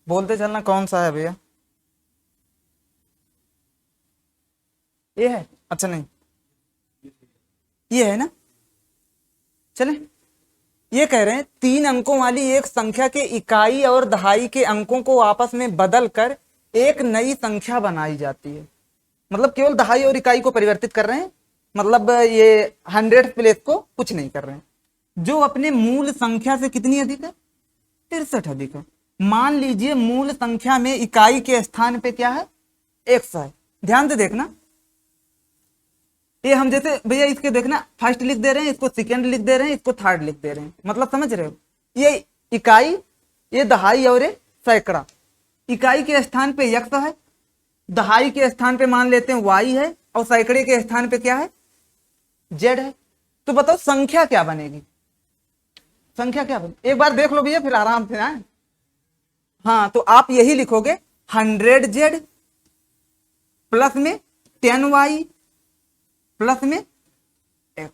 बोलते चलना कौन सा है भैया। ये है, अच्छा नहीं ये है ना। चले, ये कह रहे हैं 3 अंकों वाली एक संख्या के इकाई और दहाई के अंकों को आपस में बदल कर एक नई संख्या बनाई जाती है। मतलब केवल दहाई और इकाई को परिवर्तित कर रहे हैं, मतलब ये 100 प्लेस को कुछ नहीं कर रहे हैं। जो अपने मूल संख्या से कितनी अधिक है, 63 अधिक है। मान लीजिए मूल संख्या में इकाई के स्थान पे क्या है, 100 है। ध्यान से देखना, ये हम जैसे भैया इसके देखना फर्स्ट लिख दे रहे हैं, इसको सेकंड लिख दे रहे हैं, इसको थर्ड लिख दे रहे हैं, मतलब समझ रहे हो। ये इकाई, ये दहाई और ये सैकड़ा। इकाई के स्थान पे यक्स है, दहाई के स्थान पे मान लेते हैं वाई है, और सैकड़े के स्थान पे क्या है, जेड है। तो बताओ संख्या क्या बनेगी, संख्या क्या बनेगी, एक बार देख लो भैया फिर आराम से आए। हाँ तो आप यही लिखोगे 100Z प्लस में 10Y प्लस में x।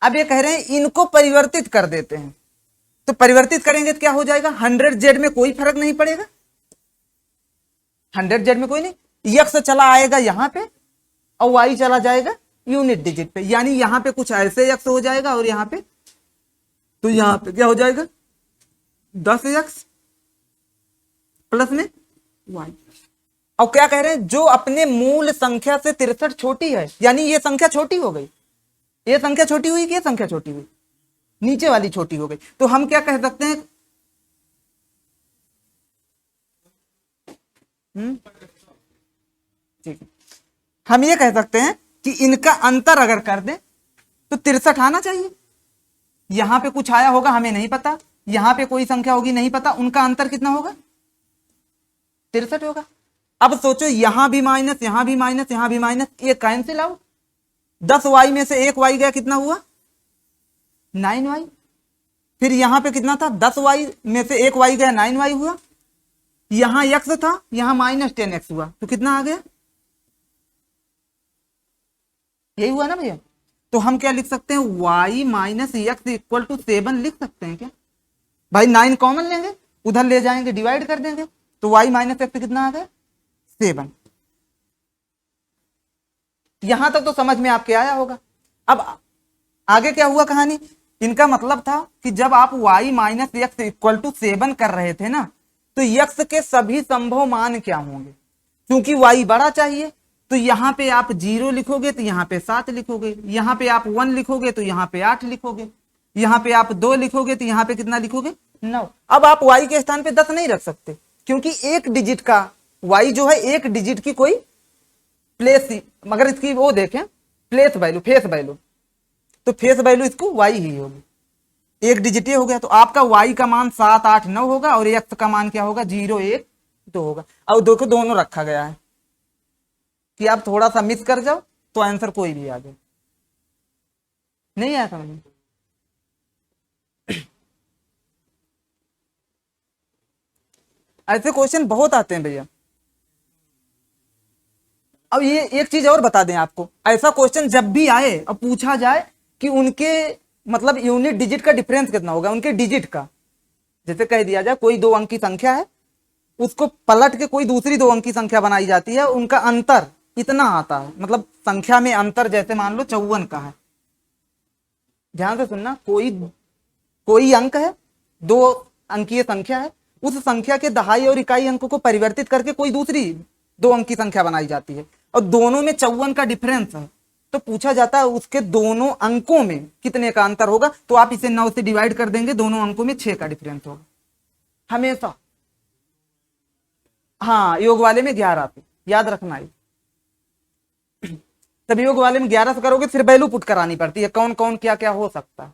अब ये कह रहे हैं इनको परिवर्तित कर देते हैं, तो परिवर्तित करेंगे तो क्या हो जाएगा, 100Z में कोई फर्क नहीं पड़ेगा, 100Z में कोई नहीं, x चला आएगा यहां पे और y चला जाएगा यूनिट डिजिट पे, यानी यहां पे कुछ ऐसे x हो जाएगा और यहां पे, तो यहां पे क्या हो जाएगा 10x प्लस में y। और क्या कह रहे हैं, जो अपने मूल संख्या से 63 छोटी है, यानी ये संख्या छोटी हो गई, ये संख्या छोटी हुई कि ये संख्या छोटी हुई, नीचे वाली छोटी हो गई। तो हम क्या कह सकते हैं, ठीक है, हम ये कह सकते हैं कि इनका अंतर अगर कर दें तो 63 आना चाहिए। यहां पे कुछ आया होगा हमें नहीं पता, यहां पे कोई संख्या होगी नहीं पता, उनका अंतर कितना होगा, 63 होगा। अब सोचो यहां भी माइनस, यहां भी माइनस, यहां भी माइनस, ये कैंसिल आउट। 10y में से 1y गया, कितना हुआ 9y। फिर यहां पे कितना था, 10y में से 1y गया, 9y हुआ। यहां x था, यहां -10x हुआ, तो कितना आ गया, यही हुआ ना भैया। तो हम क्या लिख सकते हैं, y minus x equal to 7 लिख सकते हैं क्या। भाई 9 कॉमन लेंगे, उधर ले जाएंगे डिवाइड कर देंगे, तो y माइनस एक्स कितना आ गया 7। यहां तक तो समझ में आपके आया होगा। अब आगे क्या हुआ कहानी, इनका मतलब था कि जब आप y minus x equal to 7 कर रहे थे ना, तो x के सभी संभव मान क्या होंगे, क्योंकि y बड़ा चाहिए, तो यहां पे आप 0 लिखोगे तो यहां पे 7 लिखोगे, यहां पे आप 1 लिखोगे तो यहां पे 8 लिखोगे, यहां पे आप 2 लिखोगे तो यहां पे कितना लिखोगे 9। अब आप y के स्थान पे 10 नहीं रख सकते, क्योंकि एक डिजिट का y जो है, एक डिजिट की कोई प्लेस, मगर इसकी वो देखें प्लेस वैल्यू, फेस वैल्यू, तो फेस वैल्यू इसको y ही होगी, एक डिजिट ये हो गया। तो आपका y का मान 7 8 9 होगा और x का मान क्या होगा 0 1 2 होगा। अब देखो दोनों रखा गया है कि आप थोड़ा सा मिस कर जाओ तो आंसर कोई भी आ जाए, नहीं आया समझ में। ऐसे क्वेश्चन बहुत आते हैं भैया। अब ये एक चीज और बता दें आपको, ऐसा क्वेश्चन जब भी आए और पूछा जाए कि उनके मतलब यूनिट डिजिट का डिफरेंस कितना होगा, उनके डिजिट का, जैसे कह दिया जाए कोई 2 अंक की संख्या है, उसको पलट के कोई दूसरी 2 अंक की संख्या बनाई जाती है, उनका अंतर इतना आता है, मतलब संख्या में अंतर, जैसे मान लो 54 का है, ध्यान से सुनना, कोई अंक है, 2 अंकीय संख्या है, उस संख्या के दहाई और इकाई अंकों को परिवर्तित करके कोई दूसरी 2 अंक की संख्या बनाई जाती है, और दोनों में 54 का डिफरेंस है, तो पूछा जाता है उसके दोनों अंकों में कितने का अंतर होगा, तो आप इसे 9 से डिवाइड कर देंगे, दोनों अंकों में 6 का डिफरेंस होगा हमेशा। हाँ योग वाले में 11 से, याद रखना है। तब योग वाले में 11 से करोगे फिर वैल्यू पुट करानी पड़ती है, कौन कौन क्या क्या हो सकता है,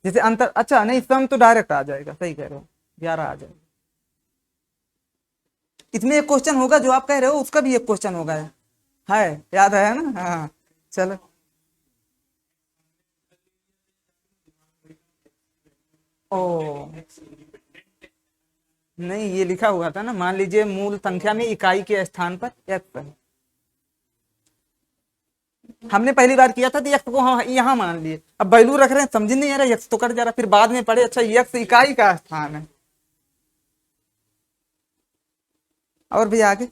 जैसे अंतर, अच्छा नहीं सम तो डायरेक्ट आ जाएगा, सही कह रहे हो 11 आ जाएगा। इसमें एक क्वेश्चन होगा जो आप कह रहे हो, उसका भी एक क्वेश्चन होगा, है याद है ना, हाँ चलो। ओ नहीं, ये लिखा हुआ था ना, मान लीजिए मूल संख्या में इकाई के स्थान पर x है, हमने पहली बार किया था तो x को हाँ यहाँ मान लिए, अब वैल्यू रख रहे हैं, समझ नहीं आ रहा, x तो कट जा रहा, फिर बाद में पढ़े अच्छा x इकाई का स्थान है। और भी आगे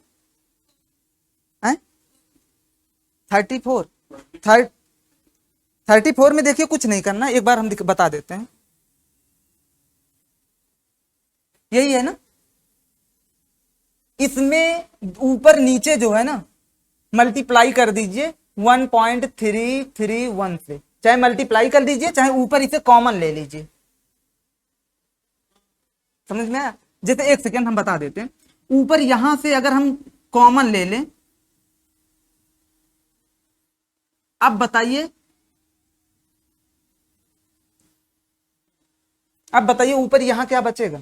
हैं 34। 34 में देखिए कुछ नहीं करना, एक बार हम बता देते हैं। यही है ना, इसमें ऊपर नीचे जो है ना मल्टीप्लाई कर दीजिए 1.331 से, चाहे मल्टीप्लाई कर दीजिए चाहे ऊपर इसे कॉमन ले लीजिए। समझ में आया? जैसे एक सेकेंड हम बता देते हैं, ऊपर यहां से अगर हम कॉमन ले लें, अब बताइए, अब बताइए ऊपर यहां क्या बचेगा?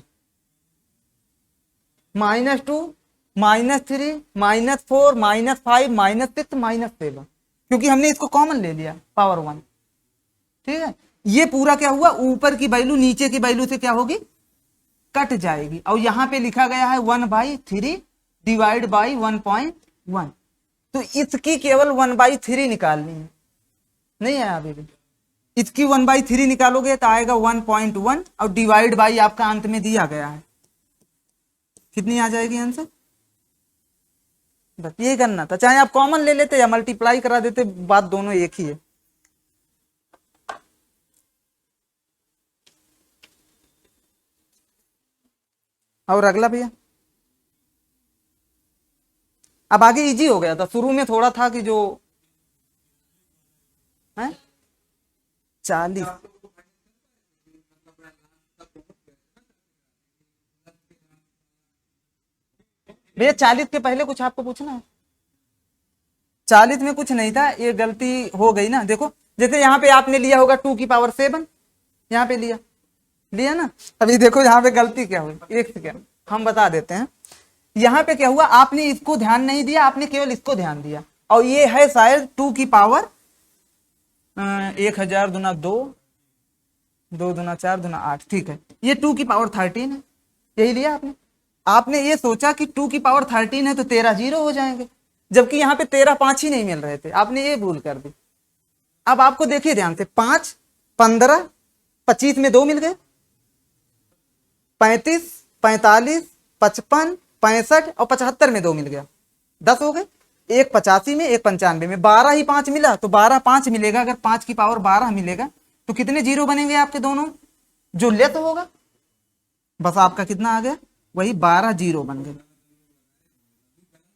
-2, -3, -4, -5, -6, -7, क्योंकि हमने इसको कॉमन ले लिया पावर 1। ठीक है, ये पूरा क्या हुआ, ऊपर की वैल्यू नीचे की वैल्यू से क्या होगी, कट जाएगी। और यहां पे लिखा गया है 1/3 डिवाइड बाई 1.1, तो इसकी केवल 1/3 निकालनी है। नहीं है अभी भी, इसकी 1/3 निकालोगे तो आएगा 1.1 और डिवाइड बाई आपका अंत में दिया गया है, कितनी आ जाएगी आंसर? बस यही करना था, चाहे आप कॉमन ले लेते या मल्टीप्लाई करा देते, बात दोनों एक ही है। और अगला भैया, अब आगे इजी हो गया था, शुरू में थोड़ा था कि जो है 40। भैया 40 के पहले कुछ आपको पूछना है? 40 में कुछ नहीं था, ये गलती हो गई ना। देखो जैसे यहाँ पे आपने लिया होगा 2⁻7, यहाँ पे लिया लिया ना। अभी देखो यहाँ पे गलती क्या हुई, एक सेकेंड हम बता देते हैं। यहाँ पे क्या हुआ, आपने इसको ध्यान नहीं दिया, आपने केवल इसको ध्यान दिया, और ये है शायद 2⁻1000 दूना 2, 2 दूना 4 दूना 8, ठीक है, ये 2⁻13 है, यही लिया आपने। आपने ये सोचा कि 2⁻13 है तो 13 जीरो हो जाएंगे, जबकि यहाँ पे 13 5 ही नहीं मिल रहे थे, आपने ये भूल कर दी। अब आपको देखिए ध्यान से, 5, 15, 25 में 2 मिल गए, 35, 45, 55, 65 और 75 में 2 मिल गया, 10 हो गए। एक 85 में, एक 95 में, 12 ही 5 मिला तो 12 5 मिलेगा। अगर 5 की पावर 12 मिलेगा तो कितने जीरो बनेंगे आपके दोनों, जो लेस होगा। बस आपका कितना आ गया, वही 12 जीरो बन गए।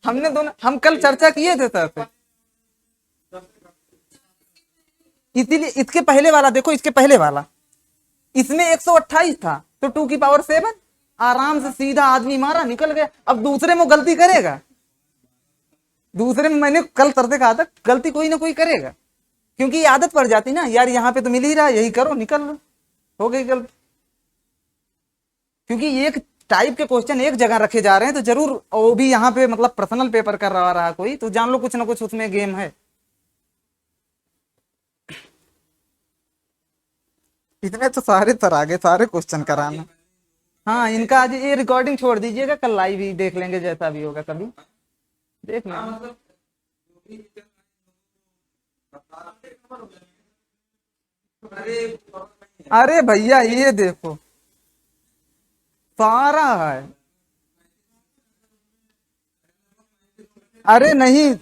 हमने दोनों, हम कल चर्चा किए थे सर से, इसीलिए इसके पहले वाला देखो, इसके पहले वाला इसमें 128 था तो 2⁻7 आराम से सीधा आदमी मारा निकल गया। अब दूसरे में गलती करेगा, दूसरे में मैंने कल सर से कहा था गलती कोई ना कोई करेगा, क्योंकि ये आदत पड़ जाती ना यार, यहाँ पे तो मिल ही रहा, यही करो निकल लो, हो गई गलती। क्योंकि एक टाइप के क्वेश्चन एक जगह रखे जा रहे हैं तो जरूर, वो भी यहाँ पे मतलब पर्सनल पेपर कर रहा कोई, तो जान लो कुछ ना कुछ उसमें गेम है। इतने तो सारे तरह आगे सारे क्वेश्चन कराना। हाँ, इनका आज ये रिकॉर्डिंग छोड़ दीजिएगा, कल लाइव ही देख लेंगे, जैसा भी होगा कभी देख लेंगे। अरे भैया ये देखो सारा है, अरे नहीं,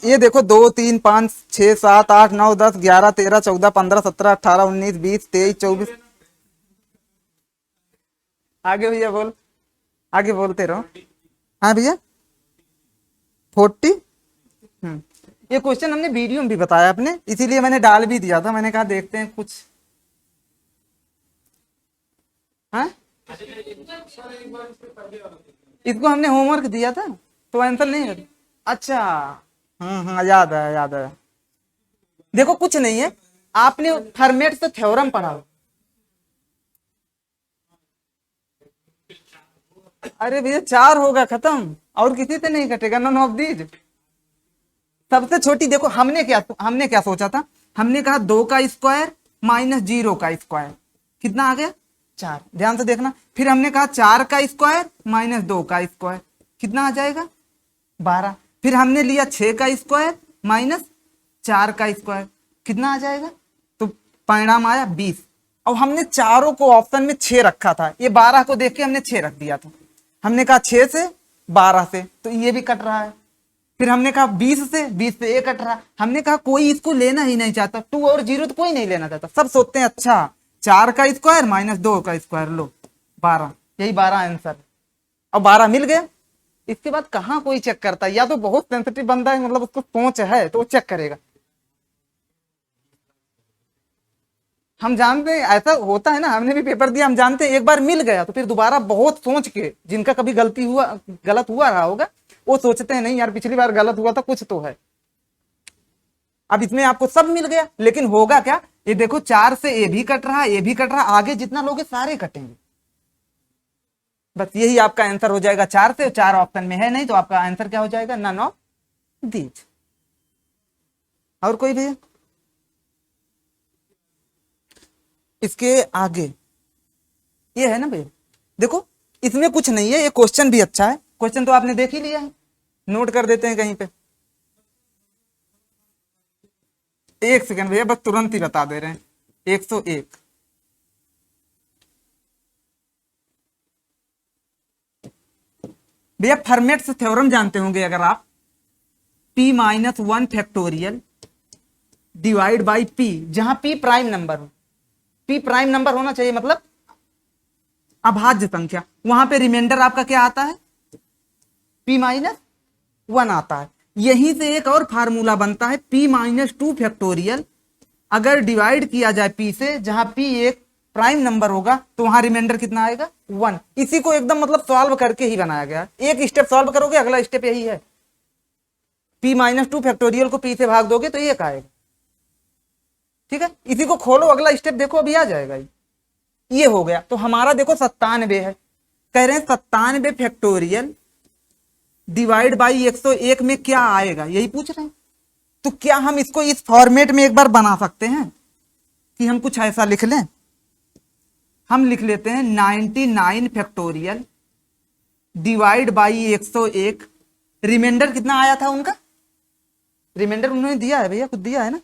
ये देखो 2 3 5 6 7 8 9 10 11 13 14 15 17 18 19 20 23 24। आगे भैया बोल, आगे बोलते रहो। हाँ भैया 40। ये क्वेश्चन हमने वीडियो में भी बताया अपने, इसीलिए मैंने डाल भी दिया था, मैंने कहा देखते हैं कुछ। हाँ इसको हमने होमवर्क दिया था तो आंसर नहीं है। अच्छा याद है याद है। देखो कुछ नहीं है, आपने फॉर्मेट से थ्योरम पढ़ा। अरे भैया 4 होगा खत्म, और किसी से नहीं कटेगा, नन ऑफ दीज। सबसे छोटी देखो, हमने क्या सोचा था, हमने कहा 2 का स्क्वायर माइनस 0 का स्क्वायर, कितना आ गया 4। ध्यान से देखना, फिर हमने कहा 4 का स्क्वायर माइनस 2 का स्क्वायर, कितना आ जाएगा 12। फिर हमने लिया 6 का स्क्वायर माइनस 4 का स्क्वायर, कितना आ जाएगा, तो परिणाम आया 20। और हमने चारों को ऑप्शन में 6 रखा था, ये 12 को देख के हमने 6 रख दिया था। हमने कहा 6 से 12 से, तो ये भी कट रहा है। फिर हमने कहा 20 से ये कट रहा है। हमने कहा कोई इसको लेना ही नहीं चाहता, 2 और 0 तो कोई नहीं लेना चाहता। सब सोचते हैं अच्छा 4 का स्क्वायर माइनस 2 का स्क्वायर लो 12, यही 12 आंसर। और 12 मिल गया। इसके बाद कहाँ कोई चेक करता है, या तो बहुत सेंसिटिव बंदा है, मतलब उसको सोच है तो वो चेक करेगा। हम जानते हैं ऐसा होता है ना, हमने भी पेपर दिया, हम जानते हैं एक बार मिल गया तो फिर दोबारा बहुत सोच के, जिनका कभी गलत हुआ रहा होगा वो सोचते हैं नहीं यार पिछली बार गलत हुआ था, कुछ तो है। अब इसमें आपको सब मिल गया, लेकिन होगा क्या, ये देखो 4 से ए भी कट रहा है, ए भी कट रहा है, आगे जितना लोगे सारे कटेंगे। बस यही आपका आंसर हो जाएगा 4 से। 4 ऑप्शन में है नहीं, तो आपका आंसर क्या हो जाएगा, नन ऑफ दीज। और कोई भी इसके आगे ये है ना भैया, देखो इसमें कुछ नहीं है, ये क्वेश्चन भी अच्छा है। क्वेश्चन तो आपने देख ही लिया है, नोट कर देते हैं कहीं पे। एक सेकंड भैया, बस तुरंत ही बता दे रहे हैं। 101 भैया, फर्मेट्स थ्योरम जानते होंगे अगर आप, p-1 factorial divide by p, जहां p प्राइम नंबर हो। p प्राइम नंबर होना चाहिए, मतलब अभाज्य संख्या। वहां पे रिमाइंडर आपका क्या आता है, p-1 आता है। यहीं से एक और फार्मूला बनता है, p-2 फैक्टोरियल अगर डिवाइड किया जाए p से, जहां p एक प्राइम नंबर होगा, तो वहां रिमाइंडर कितना आएगा, 1। इसी को एकदम मतलब सॉल्व करके ही बनाया गया। एक स्टेप सॉल्व करोगे, अगला स्टेप यही है, p-2 फैक्टोरियल को p से भाग दोगे तो एक आएगा। ठीक है, इसी को खोलो, अगला स्टेप देखो अभी आ जाएगा। ये हो गया। तो हमारा देखो 97 है, कह रहे हैं 97 फैक्टोरियल डिवाइड बाई 101 में क्या आएगा, यही पूछ रहे हैं। तो क्या हम इसको इस फॉर्मेट में एक बार बना सकते हैं कि हम कुछ ऐसा लिख लें। हम लिख लेते हैं 99 फैक्टोरियल डिवाइड बाई 101। रिमाइंडर कितना आया था उनका, रिमाइंडर उन्होंने दिया है भैया, कुछ दिया है ना,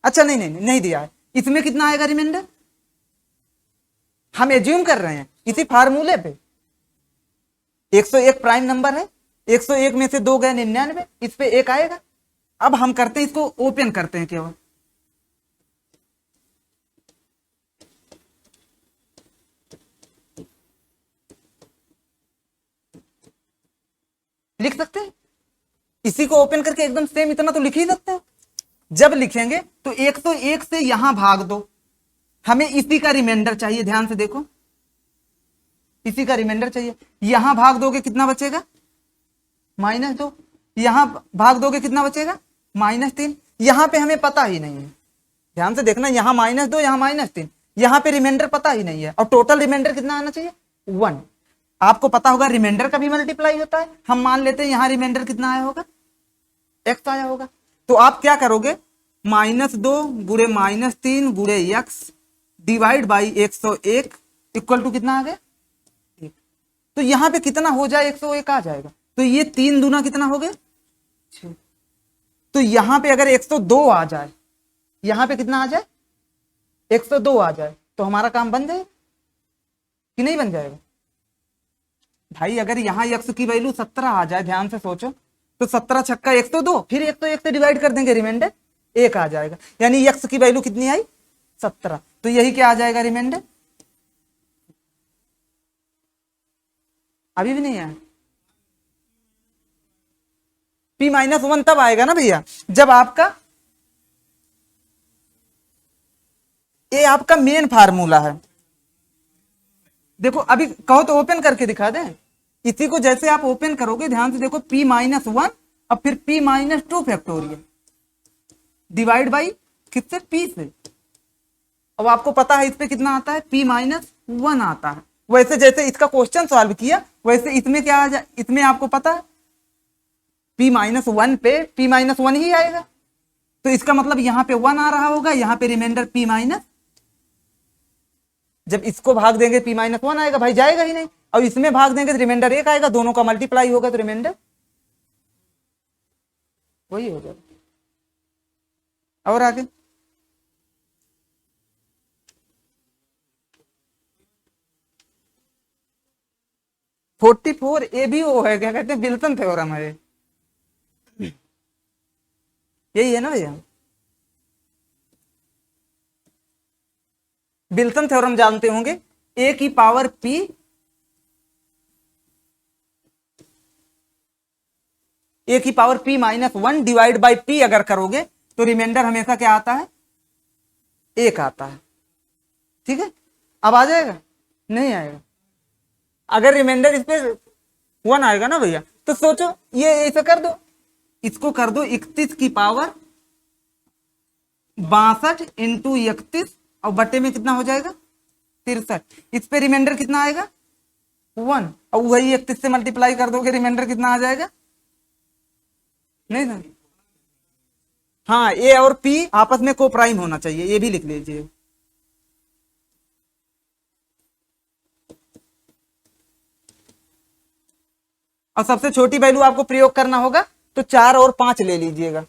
अच्छा नहीं नहीं नहीं दिया है। इसमें कितना आएगा रिमाइंडर, हम एज्यूम कर रहे हैं इसी फार्मूले पे। 101 प्राइम नंबर है, 101 में से 2 गए 99, इस पे 1 आएगा। अब हम करते हैं इसको ओपन करते हैं केवल, लिख सकते हैं इसी को ओपन करके, एकदम सेम इतना तो लिख ही सकते हैं। जब लिखेंगे तो 101 से यहां भाग दो, हमें इसी का रिमाइंडर चाहिए, ध्यान से देखो इसी का रिमाइंडर चाहिए। यहां भाग दोगे कितना बचेगा, -2। यहां भाग दोगे कितना बचेगा, -3। यहां पे हमें पता ही नहीं है, ध्यान से देखना, यहां -2 यहां -3, यहां पे रिमाइंडर पता ही नहीं है। और टोटल रिमाइंडर कितना आना चाहिए, 1। आपको पता होगा रिमाइंडर का भी मल्टीप्लाई होता है, हम मान लेते हैं यहां रिमाइंडर कितना आया होगा, x आया होगा। तो आप क्या करोगे, -2 गुणे -3 गुणे x divide by 101 equal to कितना आ गया, 1। तो यहां पे कितना हो जाए, 101 आ जाएगा। तो ये 3 दूना कितना हो गया, 6। तो यहां पे अगर 102 आ जाए, यहां पे कितना आ जाए, 102 आ जाए, तो हमारा काम बन जाए कि नहीं बन जाएगा भाई। अगर यहां x की वैल्यू 17 आ जाए, ध्यान से सोचो, तो 17 छक्का 102, फिर 101 से डिवाइड कर देंगे, रिमाइंडर 1 आ जाएगा। यानी x की वैल्यू कितनी आई, 17। तो यही क्या आ जाएगा, रिमाइंडर। अभी भी नहीं आया, p-1 तब आएगा ना भैया, जब आपका ये आपका मेन फार्मूला है। देखो अभी कहो तो ओपन करके दिखा दें, इसी को जैसे आप ओपन करोगे, ध्यान से देखो, p-1 और फिर p-2 फैक्टोरियल डिवाइड बाई किससे, p से। अब आपको पता है इस पे कितना आता है, p-1 आता है। वैसे जैसे इसका क्वेश्चन सॉल्व किया, वैसे इसमें क्या आ जाए, इसमें आपको पता है p-1 पे p-1 ही आएगा। तो इसका मतलब यहां पे 1 आ रहा होगा, यहां पे रिमाइंडर p-, जब इसको भाग देंगे p-1 आएगा भाई, जाएगा ही नहीं। और इसमें भाग देंगे तो रिमाइंडर 1 आएगा, दोनों का मल्टीप्लाई होगा तो रिमाइंडर वही हो जाएगा। और आगे 44 ए भी वो है, क्या कहते हैं, विल्सन थ्योरम है। यही है ना भैया, विल्सन थ्योरम जानते होंगे। ए की पावर पी, ए की power P -1 divide by P अगर करोगे तो रिमाइंडर हमेशा क्या आता है, एक आता है। ठीक है, अब आ जाएगा, नहीं आएगा। अगर रिमाइंडर इस पे 1 आएगा ना भैया, तो सोचो ये ऐसा कर दो, इसको कर दो 31 की पावर 62 इंटू 31 और बटे में कितना हो जाएगा 63। इस पे रिमाइंडर कितना आएगा 1, और वही 31 से मल्टीप्लाई कर दोगे रिमाइंडर कितना आ जाएगा, नहीं ना। हाँ, ए और पी आपस में को प्राइम होना चाहिए, ये भी लिख लीजिए। और सबसे छोटी वैल्यू आपको प्रयोग करना होगा तो 4 और 5 ले लीजिएगा,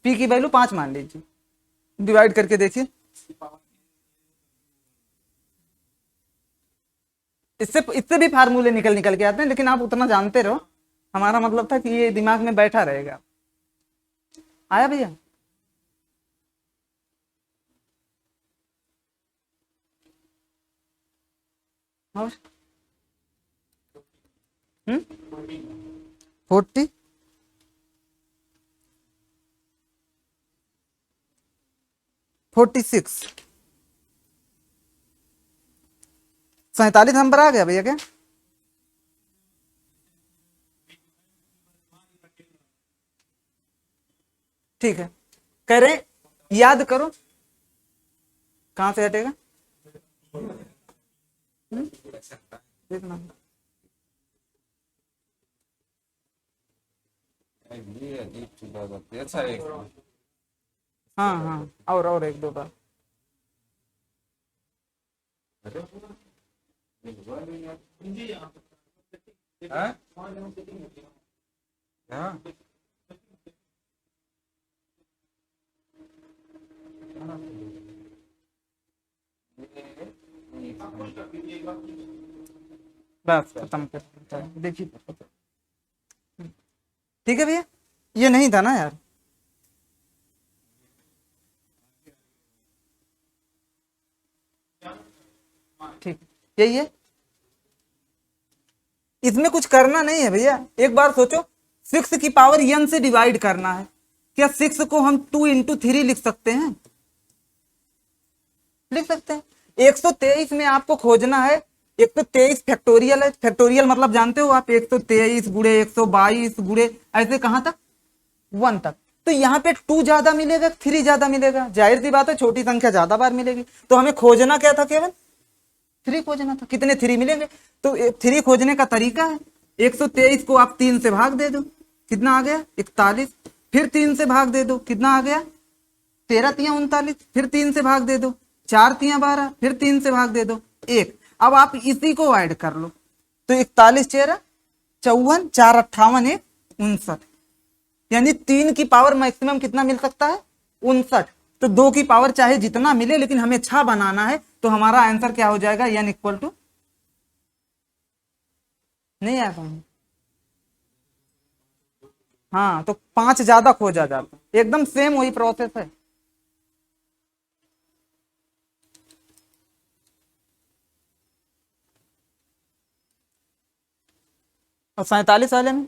पी की वैल्यू 5 मान लीजिए, डिवाइड करके देखिए। इससे भी फार्मूले निकल निकल के आते हैं, लेकिन आप उतना जानते रहो, हमारा मतलब था कि ये दिमाग में बैठा रहेगा। आया भैया, और 40 46 47 नंबर आ गया भैया क्या? ठीक है, कह रहे हैं, याद करो, कहां से हटेगा, देखना। हाँ हाँ, और एक दो बार। बस खत्म कर, देखिए। ठीक है भैया, ये नहीं था ना यार, ठीक, यही है। इसमें कुछ करना नहीं है भैया, एक बार सोचो, 6 की पावर n से डिवाइड करना है, क्या 6 को हम 2 इंटू 3 लिख सकते हैं? लिख सकते हैं। 123 में आपको खोजना है, 123 फैक्टोरियल है, फैक्टोरियल मतलब जानते हो आप, 123 गुड़े 122 गुड़े ऐसे कहां तक, 1 तक। तो यहाँ पे 2 ज्यादा मिलेगा, 3 ज्यादा मिलेगा, जाहिर सी बात है छोटी संख्या ज्यादा बार मिलेगी। तो हमें खोजना क्या था, केवल 3 खोजना था। कितने 3 मिलेंगे, तो 3 खोजने का तरीका है, 123 को आप 3 से भाग दे दो, कितना आ गया 41, फिर 3 से भाग दे दो, कितना आ गया 13 तिया 39, फिर 3 से भाग दे दो, 4 तिया 12, फिर 3 से भाग दे दो 1। अब आप इसी को ऐड कर लो, तो 41 चेरा 54, 4 58 1 59, यानी 3 की पावर मैक्सिमम कितना मिल सकता है 59। तो 2 की पावर चाहे जितना मिले, लेकिन हमें 6 बनाना है, तो हमारा आंसर क्या हो जाएगा, n इक्वल टू, नहीं आया समझ, हाँ, तो 5 ज्यादा खोजा जाता, एकदम सेम वही प्रोसेस है। और 47 वाले में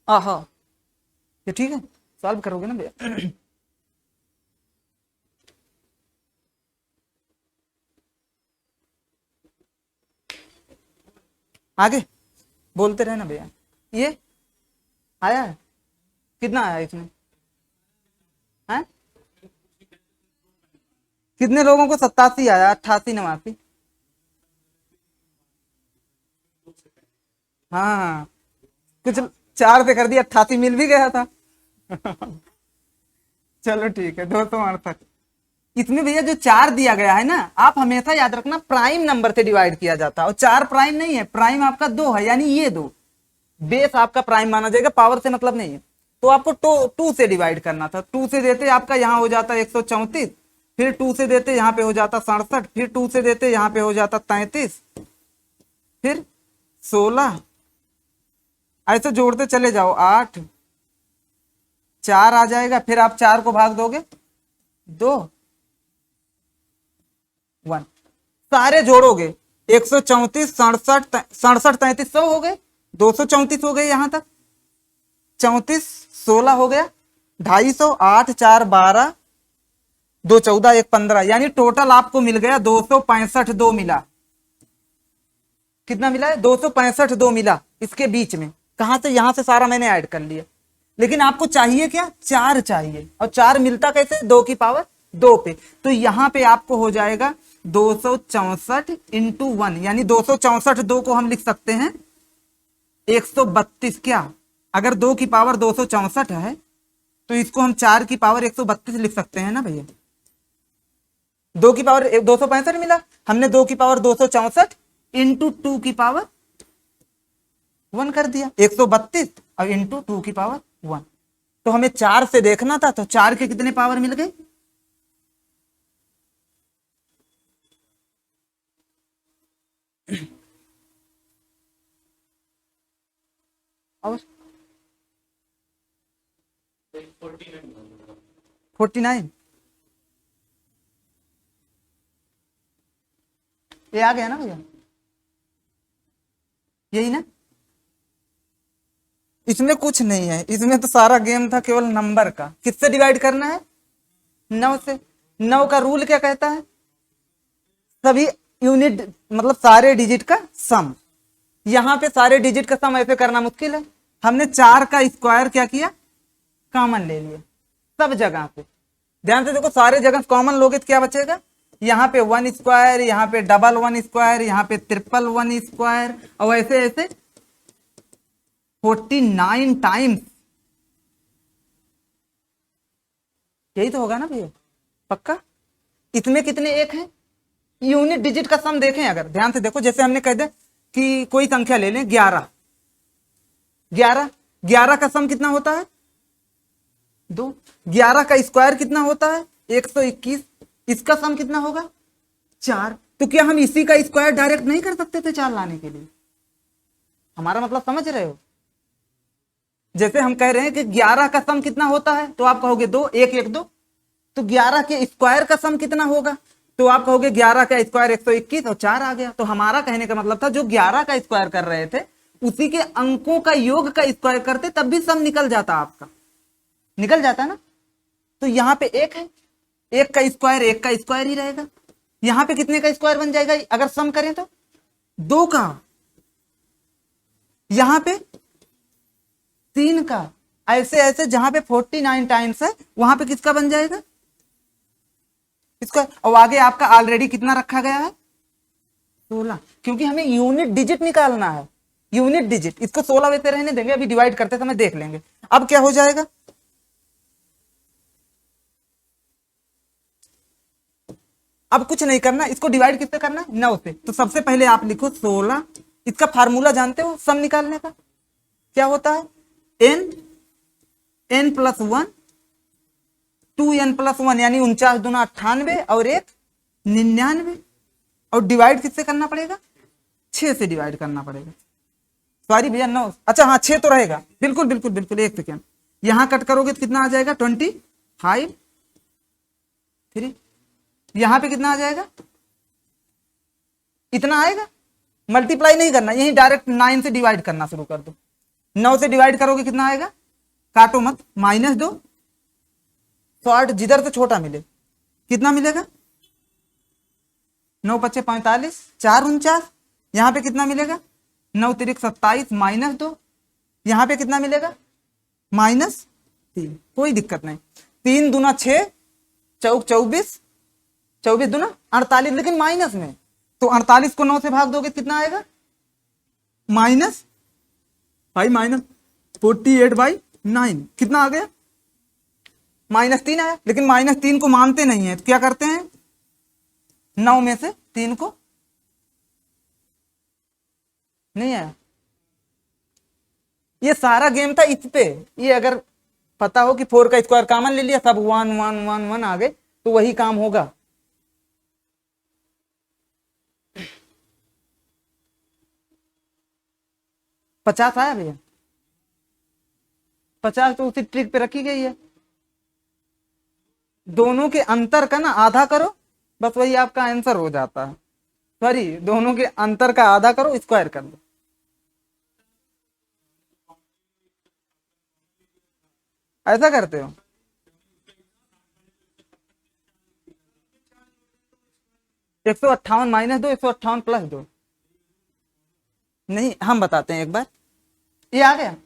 हाँ, ये ठीक है, सॉल्व करोगे ना भैया। आगे बोलते रहे ना भैया। ये आया है, कितना आया इसमें है, कितने लोगों को 87 आया, 88 89, हाँ, कुछ 4 से कर दिया, 88 मिल भी गया था। चलो ठीक है, 268। इसमें भैया जो 4 दिया गया है ना, आप हमेशा याद रखना प्राइम नंबर से डिवाइड किया जाता है, और 4 प्राइम नहीं है, प्राइम आपका 2 है, यानी ये 2 बेस आपका प्राइम माना जाएगा, पावर से मतलब नहीं है। तो आपको 2 से डिवाइड करना था, 2 से देते आपका यहाँ हो जाता 134, फिर 2 से देते यहाँ पे हो जाता 67, फिर 2 से देते यहाँ पे हो जाता 33, फिर 16, ऐसे जोड़ते चले जाओ 8, 4 आ जाएगा, फिर आप 4 को भाग दोगे 2, 1, सारे जोड़ोगे 134, 67, 67, 33 सब हो गए, 234 हो गए यहां तक, 34, 16 हो गया, 250, 8, 4, 12, 2, 14, 1, 15, यानी टोटल आपको मिल गया 265 2 मिला। कितना मिला है? 265 2 मिला इसके बीच में। कहां से? यहां से सारा मैंने ऐड कर लिया। लेकिन आपको चाहिए क्या? 4 चाहिए, और 4 मिलता कैसे? 2 की पावर 2 पे। तो यहां पे आपको हो जाएगा 264 इंटू 1, यानी 264 2 को हम लिख सकते हैं 132। क्या? अगर 2 की पावर 264 है तो इसको हम 4 की पावर 132 लिख सकते हैं ना भैया। 2 की पावर 265 मिला, हमने 2 की पावर 264 इंटू 2 की पावर 1 कर दिया, 132 और इंटू 2 की पावर 1। तो हमें 4 से देखना था, तो 4 के कितने पावर मिल गए? और 49, ये आ गया ना भैया, यही ना? इसमें कुछ नहीं है, इसमें तो सारा गेम था केवल नंबर का। किससे डिवाइड करना है? 9 से। 9 का रूल क्या कहता है? सभी यूनिट मतलब सारे डिजिट का सम। यहां पे सारे डिजिट का सम ऐसे करना मुश्किल है, हमने 4 का स्क्वायर क्या किया? कॉमन ले लिया सब जगह पे। ध्यान से देखो, सारे जगह कॉमन लोगे तो क्या बचेगा? यहाँ पे 1 स्क्वायर, यहाँ पे डबल 1 स्क्वायर, यहाँ पे ट्रिपल 1 स्क्वायर, और ऐसे ऐसे 49 टाइम्स। यही तो होगा ना भैया? पक्का? इसमें कितने एक हैं? यूनिट डिजिट का सम देखें अगर ध्यान से देखो, जैसे हमने कह दिया कि कोई संख्या ले लें 11, 11, 11 का सम कितना होता है? 2। 11 का स्क्वायर कितना होता है? 121। इसका सम कितना होगा? 4। तो क्या हम इसी का स्क्वायर डायरेक्ट नहीं कर सकते थे 4 लाने के लिए? हमारा मतलब समझ रहे हो? जैसे हम कह रहे हैं कि 11 का सम कितना होता है, तो आप कहोगे 2, 1, 1, 2। तो 11 के स्क्वायर का सम कितना होगा? तो आप कहोगे 11 का स्क्वायर 121, और 4 आ गया। तो हमारा कहने का मतलब था जो 11 का स्क्वायर कर रहे थे उसी के अंकों का योग का स्क्वायर करते तब भी सम निकल जाता, आपका निकल जाता ना। तो यहाँ पे 1 है, 1 का स्क्वायर 1 का स्क्वायर ही रहेगा। यहाँ पे कितने का स्क्वायर बन जाएगा अगर सम करें तो? 2 का। यहाँ पे 3 का। ऐसे ऐसे जहां पे 49 टाइम्स है वहां पे किसका बन जाएगा? इसका। और आगे आपका ऑलरेडी कितना रखा गया है? 16, क्योंकि हमें यूनिट डिजिट निकालना है। यूनिट डिजिट, इसको 16 वैसे रहने देंगे, अभी डिवाइड करते समय देख लेंगे। अब क्या हो जाएगा? अब कुछ नहीं करना, इसको डिवाइड किससे करना है? 9 से। तो सबसे पहले आप लिखो 16। इसका फार्मूला जानते हो सम निकालने का? क्या होता है? n प्लस 1, 2n प्लस 1, यानी 49 दूना 98 और 1 99। और डिवाइड किससे करना पड़ेगा? 6 से डिवाइड करना पड़ेगा। सॉरी भैया 9, अच्छा हाँ 6 तो रहेगा, बिल्कुल बिल्कुल बिल्कुल। 1 सेकेंड, यहां कट करोगे तो कितना आ जाएगा? 25, 3। यहां पे कितना आ जाएगा? इतना आएगा। मल्टीप्लाई नहीं करना, यही डायरेक्ट 9 से डिवाइड करना शुरू कर दो। 9 से डिवाइड करोगे कितना आएगा? काटो मत, -2, 108 जिधर से छोटा मिले कितना मिलेगा? 9 × 5 = 45, 4 × 49। यहां पे कितना मिलेगा? 9 × 3 = 27, -2। यहां पे कितना मिलेगा? -3। कोई दिक्कत नहीं। 3 दूना 6, चौक 24, 24 दूना 48, लेकिन माइनस में। तो 48 को 9 से भाग दोगे कितना आएगा? माइनस 48/9 कितना आ गया? -3 आया। लेकिन -3 को मानते नहीं है, तो क्या करते हैं? 9 में से 3 को नहीं आया। ये सारा गेम था इस पे। ये अगर पता हो कि 4 का स्क्वायर कॉमन ले लिया, सब 1 1 1 1 आ गए, तो वही काम होगा। पचास आया भैया? 50 तो उसी ट्रिक पे रखी गई है। दोनों के अंतर का ना आधा करो, बस वही आपका आंसर हो जाता है। सॉरी, दोनों के अंतर का आधा करो, स्क्वायर कर दो। ऐसा करते हो? 158 माइनस दो, 158 प्लस दो। नहीं, हम बताते हैं एक बार। ये आ गया,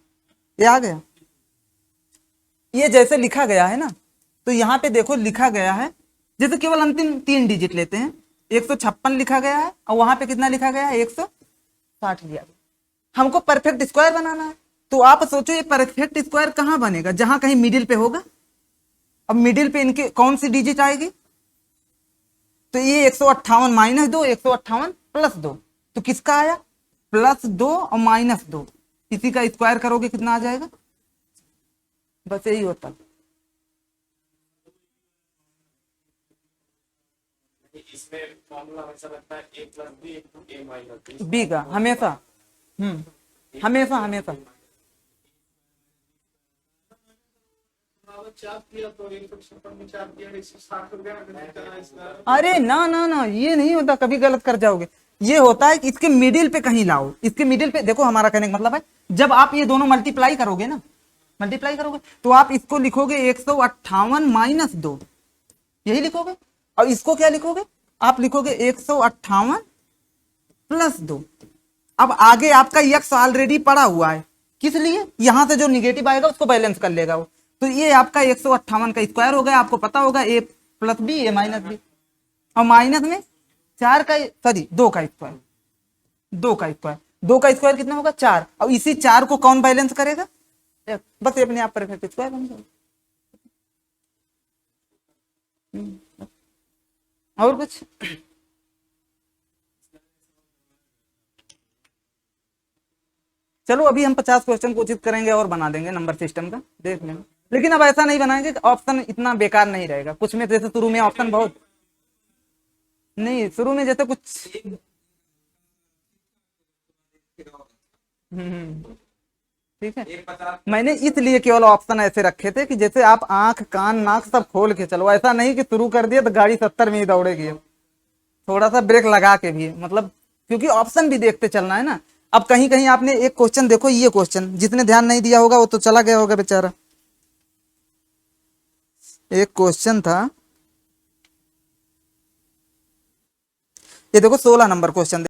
ये आ गया। ये जैसे लिखा गया है ना, तो यहाँ पे देखो लिखा गया है, जैसे केवल अंतिम 3 डिजिट लेते हैं। 156 लिखा गया है और वहां पे कितना लिखा गया है? 160 लिया गया। हमको परफेक्ट स्क्वायर बनाना है। तो आप सोचो ये परफेक्ट स्क्वायर कहाँ बनेगा? जहां कहीं मिडिल पे होगा। अब मिडिल पे इनके कौन सी डिजिट आएगी? तो ये 158 माइनस दो, 158 प्लस दो, तो किसका आया? +2 और -2, इसी का स्क्वायर करोगे कितना आ जाएगा? बस यही होता। इसमें फॉर्मूला हमेशा लगता है a+b बी का हमेशा। हमेशा हमेशा। चाप किया तो 156 में चाप किया 160 रुपया में इसका। अरे ना ना ना, ये नहीं होता, कभी गलत कर जाओगे। ये होता है कि इसके मिडिल पे कहीं लाओ। इसके मिडिल पे देखो, हमारा कहने का मतलब है, जब आप ये दोनों मल्टीप्लाई करोगे ना, मल्टीप्लाई करोगे तो आप इसको लिखोगे 158 माइनस 2, यही लिखोगे। और इसको क्या लिखोगे? आप लिखोगे 158 प्लस 2। अब आगे आपका यक्स ऑलरेडी पड़ा हुआ है, किस लिए? यहां से जो निगेटिव आएगा उसको बैलेंस कर लेगा वो। तो ये आपका 158 का स्क्वायर हो गया। आपको पता होगा a+b, a-b, और माइनस में 4 का, सॉरी 2 का स्क्वायर, 2 का स्क्वायर, 2 का स्क्वायर कितना होगा? 4। और इसी 4 को कौन बैलेंस करेगा? बस ये अपने आप परफेक्ट स्क्वायर बन जाएगा। और कुछ? चलो अभी हम 50 क्वेश्चन कोशिश करेंगे और बना देंगे नंबर सिस्टम का, देख लेंगे। लेकिन अब ऐसा नहीं बनाएंगे कि ऑप्शन इतना बेकार नहीं रहेगा। कुछ में जैसे शुरू में ऑप्शन बहुत नहीं, शुरू में जैसे कुछ ठीक है। मैंने इसलिए केवल ऑप्शन ऐसे रखे थे कि जैसे आप आंख कान नाक सब खोल के चलो, ऐसा नहीं कि शुरू कर दिया तो गाड़ी 70 में ही दौड़ेगी। थोड़ा सा ब्रेक लगा के भी, मतलब क्योंकि ऑप्शन भी देखते चलना है ना। अब कहीं कहीं आपने एक क्वेश्चन देखो, ये क्वेश्चन जिसने ध्यान नहीं दिया होगा वो तो चला गया होगा बेचारा। एक क्वेश्चन था, ये देखो 16 नंबर क्वेश्चन।